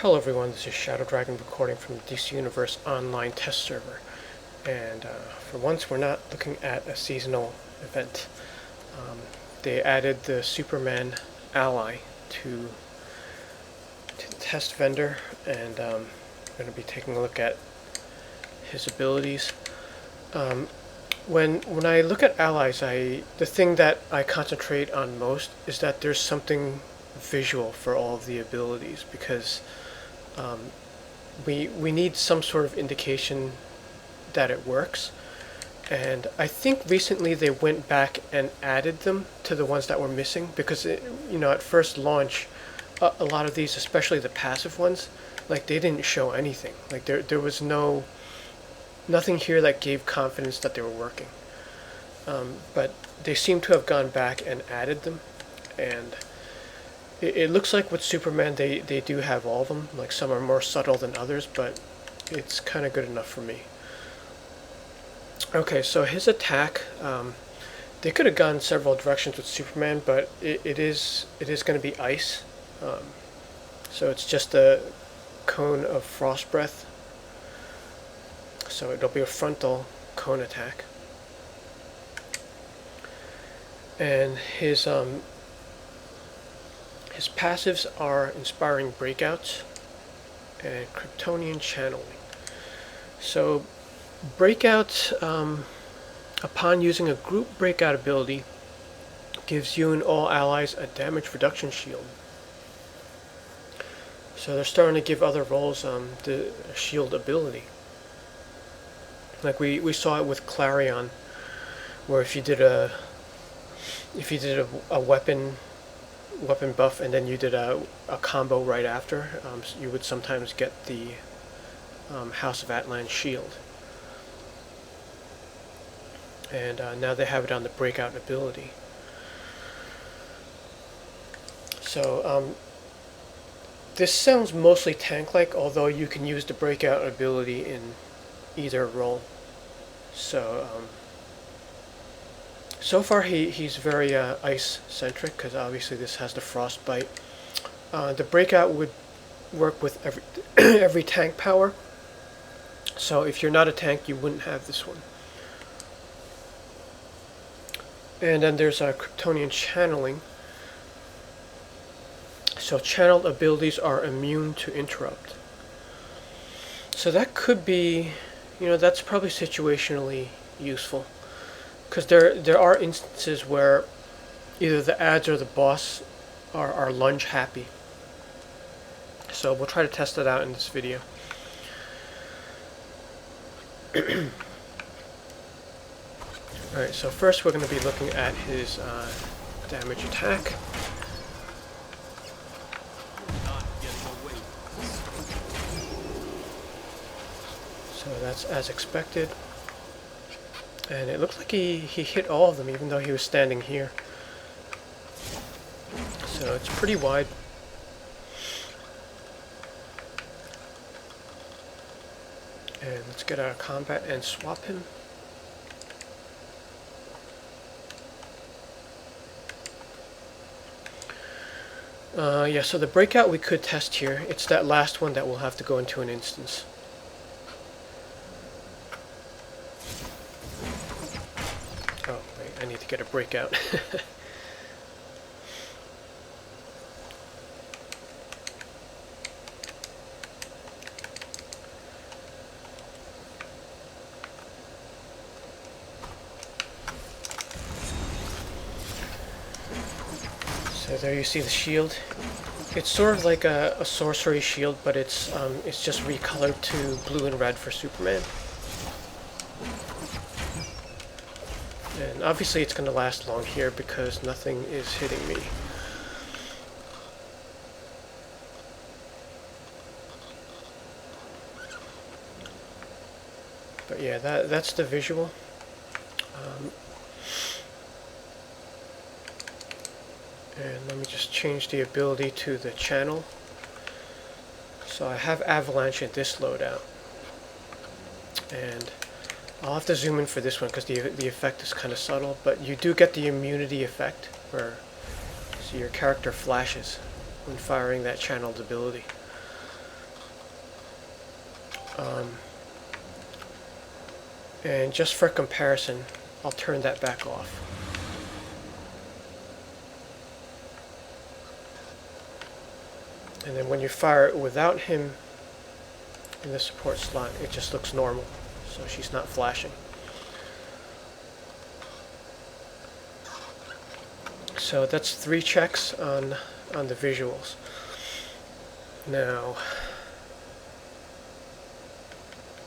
Hello everyone, this is Shadow Dragon recording from the DC Universe online test server. And for once we're not looking at a seasonal event. They added the Superman ally to the test vendor, and I'm going to be taking a look at his abilities. When I look at allies, the thing that I concentrate on most is that there's something visual for all of the abilities, because we need some sort of indication that it works. And I think recently they went back and added them to the ones that were missing, because at first launch, a lot of these, especially the passive ones, like they didn't show anything. Like there was nothing here that gave confidence that they were working. But they seem to have gone back and added them, and it looks like with Superman they do have all of them. Like some are more subtle than others, but it's kind of good enough for me. Okay, so his attack, they could have gone several directions with Superman, but it is going to be ice. So it's just a cone of frost breath. So it'll be a frontal cone attack. And his passives are Inspiring Breakouts and Kryptonian Channeling. So Breakout, upon using a group breakout ability, gives you and all allies a damage reduction shield. So they're starting to give other roles the shield ability. Like we saw it with Clarion, where if you did a weapon buff and then you did a combo right after, you would sometimes get the House of Atlan shield. And now they have it on the breakout ability. So this sounds mostly tank-like, although you can use the breakout ability in either role. So so far he's very ice-centric, because obviously this has the frostbite. The breakout would work with every tank power. So if you're not a tank, you wouldn't have this one. And then there's Kryptonian Channeling. So channeled abilities are immune to interrupt. So that could be, that's probably situationally useful, because there are instances where either the ads or the boss are lunge happy. So we'll try to test that out in this video. Alright, so first we're going to be looking at his damage attack. So that's as expected. And it looks like he hit all of them, even though he was standing here. So it's pretty wide. And let's get out of combat and swap him. Yeah, so the breakout we could test here. It's that last one that we'll have to go into an instance. Oh, wait, I need to get a breakout. So there you see the shield. It's sort of like a sorcery shield, but it's just recolored to blue and red for Superman. And obviously it's going to last long here because nothing is hitting me. But yeah, that's the visual. And let me just change the ability to the channel. So I have Avalanche in this loadout. And I'll have to zoom in for this one because the effect is kind of subtle, but you do get the immunity effect, where so your character flashes when firing that channeled ability. And just for comparison, I'll turn that back off. And then when you fire it without him in the support slot, it just looks normal. So she's not flashing. So that's 3 checks on the visuals. Now,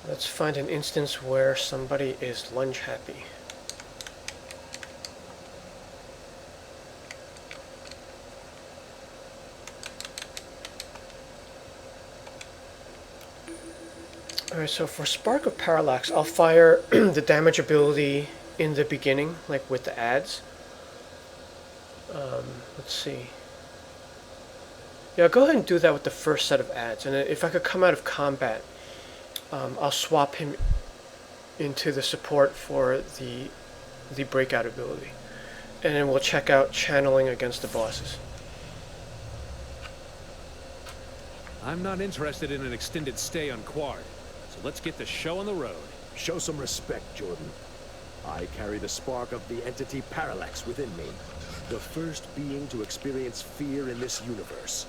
let's find an instance where somebody is lunge happy. Alright, so for Spark of Parallax, I'll fire the damage ability in the beginning, like with the ads. Let's see. Yeah, go ahead and do that with the first set of ads. And if I could come out of combat, I'll swap him into the support for the breakout ability. And then we'll check out channeling against the bosses. I'm not interested in an extended stay on Quad. So let's get the show on the road. Show some respect, Jordan. I carry the spark of the entity Parallax within me. The first being to experience fear in this universe.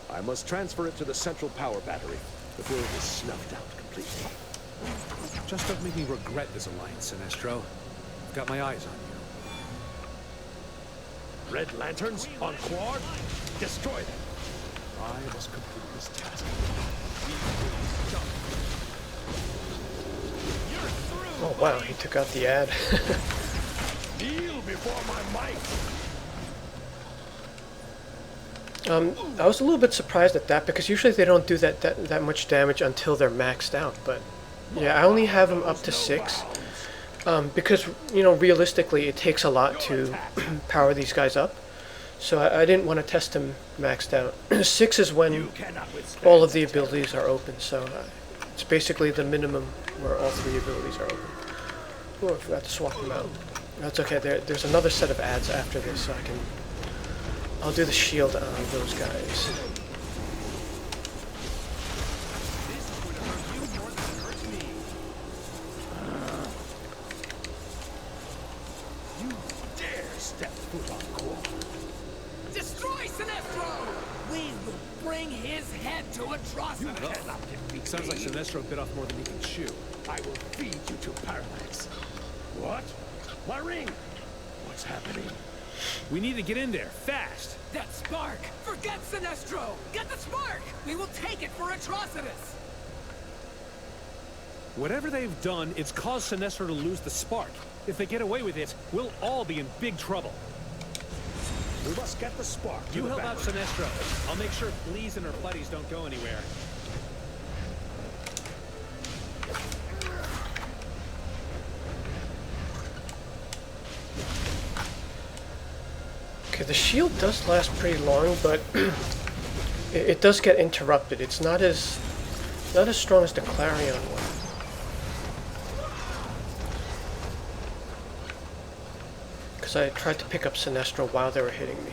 I must transfer it to the central power battery before it is snuffed out completely. Just don't make me regret this alliance, Sinestro. I've got my eyes on you. Red lanterns on Quad? Destroy them. I must complete this task. Oh wow, he took out the ad. Kneel before my might. I was a little bit surprised at that because usually they don't do that much damage until they're maxed out. But yeah, I only have them up to 6 because, you know, realistically it takes a lot to power these guys up. So I didn't want to test them maxed out. 6 is when all of the abilities are open. So it's basically the minimum where all 3 abilities are open. Oh, I forgot to swap them out. That's okay. There's another set of ads after this, so I'll do the shield on those guys. You dare step foot on Quad. Destroy Sinestro! We will bring his head to atrocity! Sounds like Sinestro bit off more than he can chew. I will feed you to Parallax. What? My ring! What's happening? We need to get in there, fast! That spark! Forget Sinestro! Get the spark! We will take it for Atrocitus! Whatever they've done, it's caused Sinestro to lose the spark. If they get away with it, we'll all be in big trouble. We must get the spark. You help out Sinestro. I'll make sure Bleeze and her buddies don't go anywhere. Okay, the shield does last pretty long, but it does get interrupted. It's not as strong as the Clarion one. Because I tried to pick up Sinestro while they were hitting me.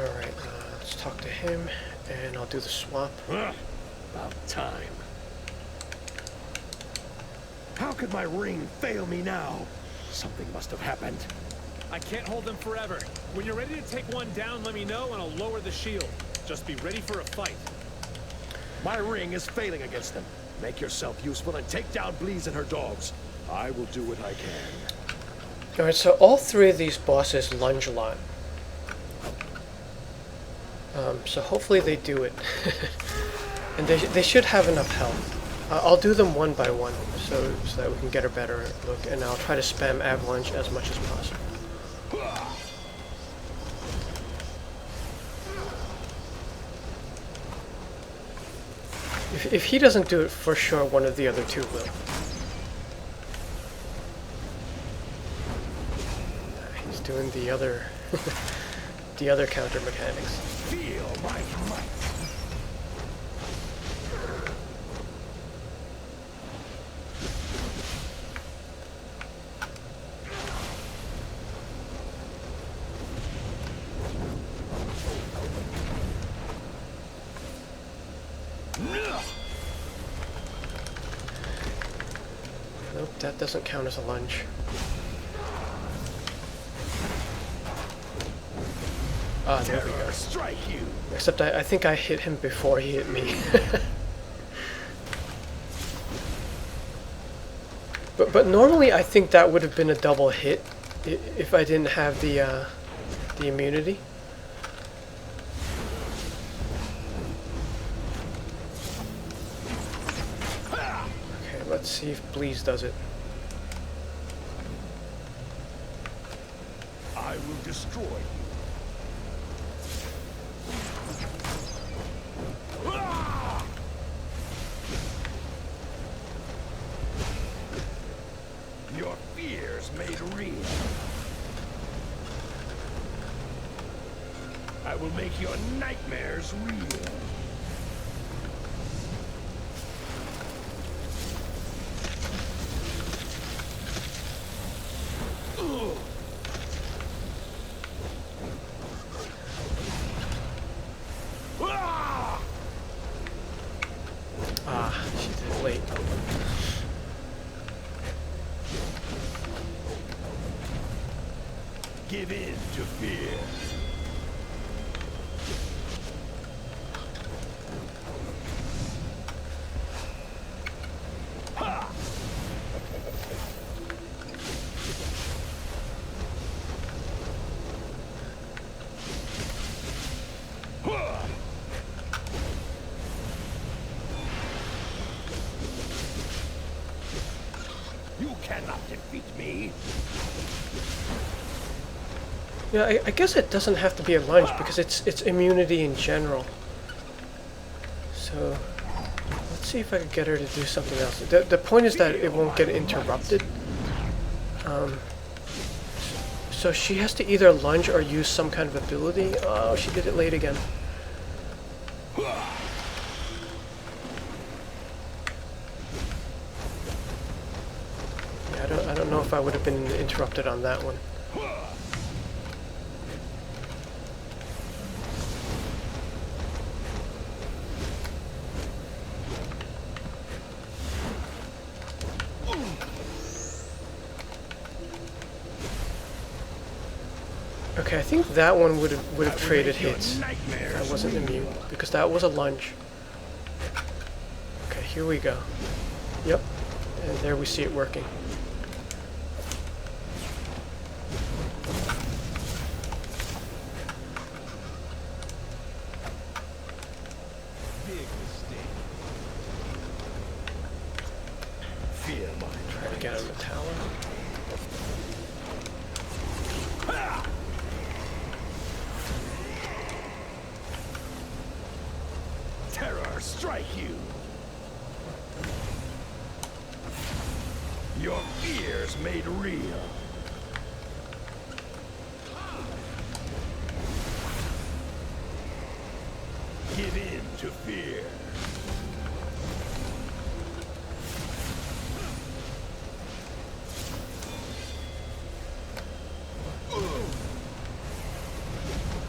Alright, let's talk to him, and I'll do the swap. About time. How could my ring fail me now? Something must have happened. I can't hold them forever. When you're ready to take one down, let me know and I'll lower the shield. Just be ready for a fight. My ring is failing against them. Make yourself useful and take down Bleeze and her dogs. I will do what I can. Alright, so all 3 of these bosses lunge a lot. So hopefully they do it. And they should have enough health. I'll do them one by one so that we can get a better look, and I'll try to spam Avalanche as much as possible. If he doesn't do it, for sure one of the other 2 will. He's doing the other the other counter mechanics. Feel my might. that doesn't count as a lunge. Ah, there we go. Strike you. Except I think I hit him before he hit me. But normally I think that would have been a double hit if I didn't have the immunity. Okay, let's see if Bleeze does it. I will destroy you. Your fears made real. I will make your nightmares real. Ah, she did it late. Give in to fear. Ha! Ha! You cannot defeat me. Yeah, I guess it doesn't have to be a lunge because it's immunity in general. So let's see if I can get her to do something else. The point is that it won't get interrupted. So she has to either lunge or use some kind of ability. Oh, she did it late again. Yeah, I don't know if I would have been interrupted on that one. Okay, I think that one would have traded hits. That wasn't immune because that was a lunge. Okay, here we go. Yep, and there we see it working. Fear my Try to get him a tower. terror strike you. Your fears made real. Give in to fear.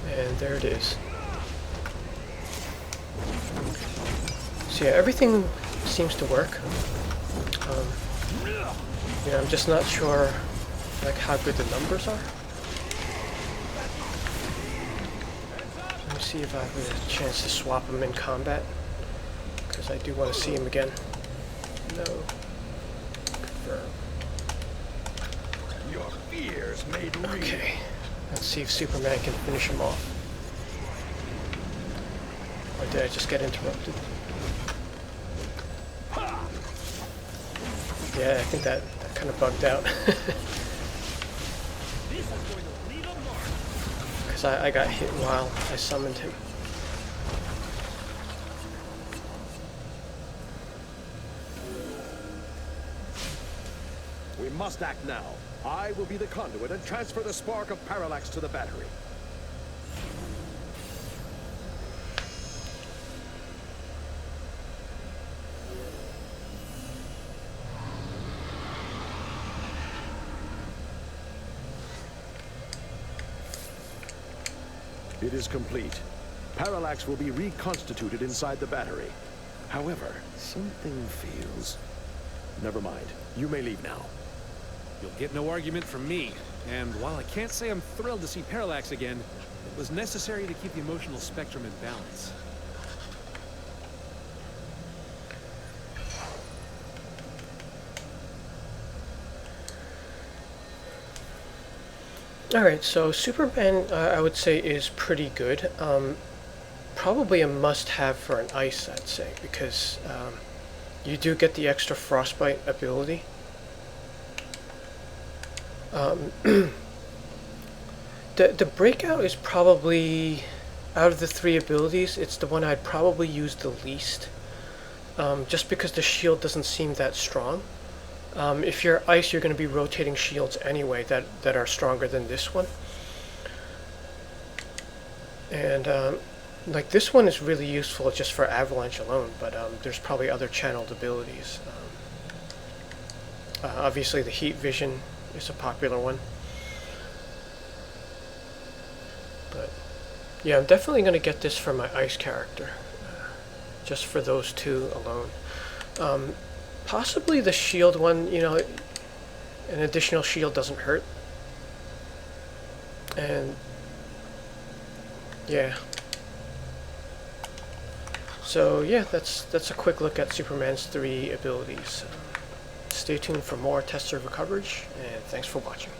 And there it is. So yeah, everything seems to work. You know, I'm just not sure like how good the numbers are. Let me see if I have a chance to swap them in combat, because I do want to see him again. No. Confirm. Your fears made real. Okay. Let's see if Superman can finish him off. Or did I just get interrupted? Yeah, I think that kind of bugged out. Because I got hit while I summoned him. We must act now. I will be the conduit and transfer the spark of parallax to the battery. It is complete. Parallax will be reconstituted inside the battery. However, something feels... Never mind. You may leave now. You'll get no argument from me. And while I can't say I'm thrilled to see Parallax again, it was necessary to keep the emotional spectrum in balance. Alright, so Superman, I would say, is pretty good. Probably a must-have for an ice, I'd say, because you do get the extra frostbite ability. The breakout is probably, out of the 3 abilities, it's the one I'd probably use the least, just because the shield doesn't seem that strong. If you're ice, you're going to be rotating shields anyway that are stronger than this one. And like this one is really useful just for avalanche alone, but there's probably other channeled abilities. Obviously the heat vision is a popular one. But yeah, I'm definitely going to get this for my ice character, just for those 2 alone. Possibly the shield one, you know, an additional shield doesn't hurt. And yeah. So yeah, that's a quick look at Superman's 3 abilities. Stay tuned for more test server coverage, and thanks for watching.